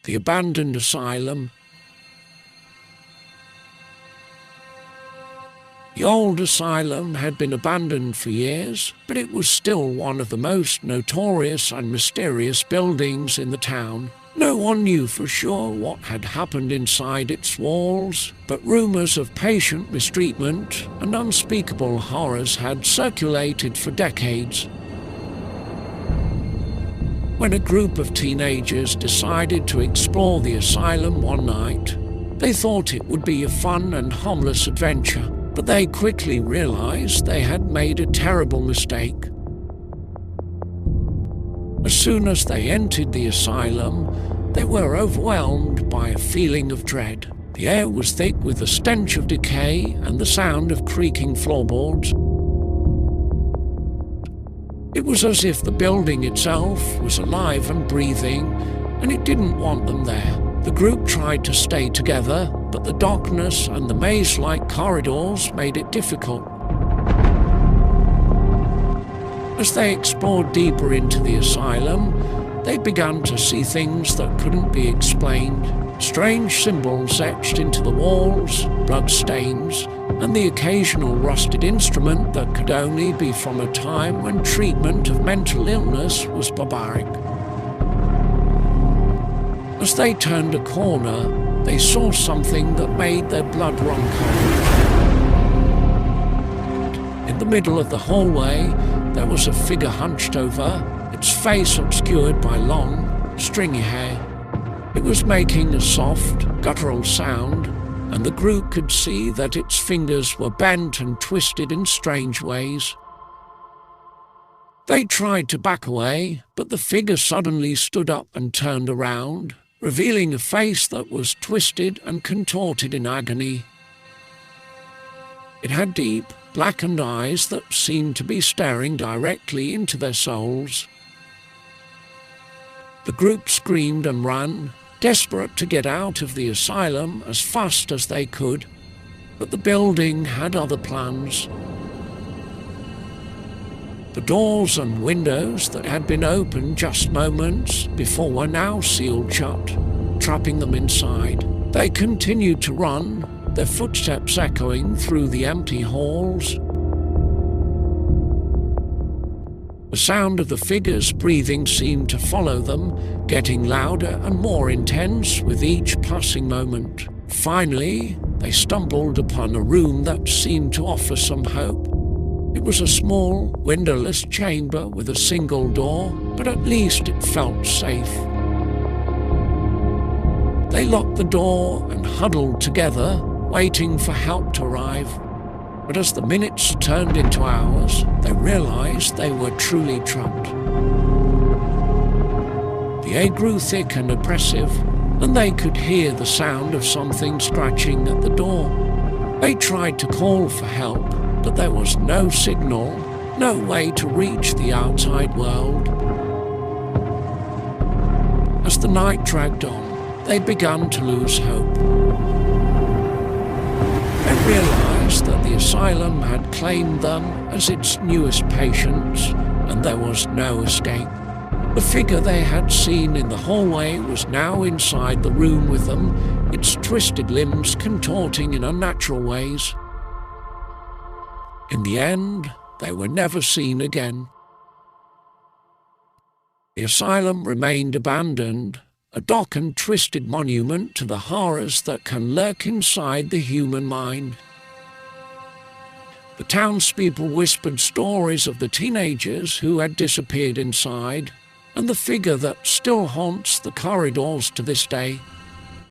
The abandoned asylum. The old asylum had been abandoned for years, but it was still one of the most notorious and mysterious buildings in the town. No one knew for sure what had happened inside its walls, but rumours of patient mistreatment and unspeakable horrors had circulated for decades. When a group of teenagers decided to explore the asylum one night, they thought it would be a fun and harmless adventure, but they quickly realised they had made a terrible mistake. As soon as they entered the asylum, they were overwhelmed by a feeling of dread. The air was thick with the stench of decay and the sound of creaking floorboards. It was as if the building itself was alive and breathing, and it didn't want them there. The group tried to stay together, but the darkness and the maze-like corridors made it difficult. As they explored deeper into the asylum, they began to see things that couldn't be explained. Strange symbols etched into the walls, blood stains, and the occasional rusted instrument that could only be from a time when treatment of mental illness was barbaric. As they turned a corner, they saw something that made their blood run cold. In the middle of the hallway, there was a figure hunched over, its face obscured by long, stringy hair. It was making a soft, guttural sound, and the group could see that its fingers were bent and twisted in strange ways. They tried to back away, but the figure suddenly stood up and turned around, revealing a face that was twisted and contorted in agony. It had deep, blackened eyes that seemed to be staring directly into their souls. The group screamed and ran, desperate to get out of the asylum as fast as they could, but the building had other plans. The doors and windows that had been opened just moments before were now sealed shut, trapping them inside. They continued to run, their footsteps echoing through the empty halls. The sound of the figures breathing seemed to follow them, getting louder and more intense with each passing moment. Finally, they stumbled upon a room that seemed to offer some hope. It was a small, windowless chamber with a single door, but at least it felt safe. They locked the door and huddled together, waiting for help to arrive. But as the minutes turned into hours, they realized they were truly trapped. The air grew thick and oppressive, and they could hear the sound of something scratching at the door. They tried to call for help, but there was no signal, no way to reach the outside world. As the night dragged on, they began to lose hope. They realized that the asylum had claimed them as its newest patients, and there was no escape. The figure they had seen in the hallway was now inside the room with them, its twisted limbs contorting in unnatural ways. In the end, they were never seen again. The asylum remained abandoned, a dark and twisted monument to the horrors that can lurk inside the human mind. The townspeople whispered stories of the teenagers who had disappeared inside, and the figure that still haunts the corridors to this day.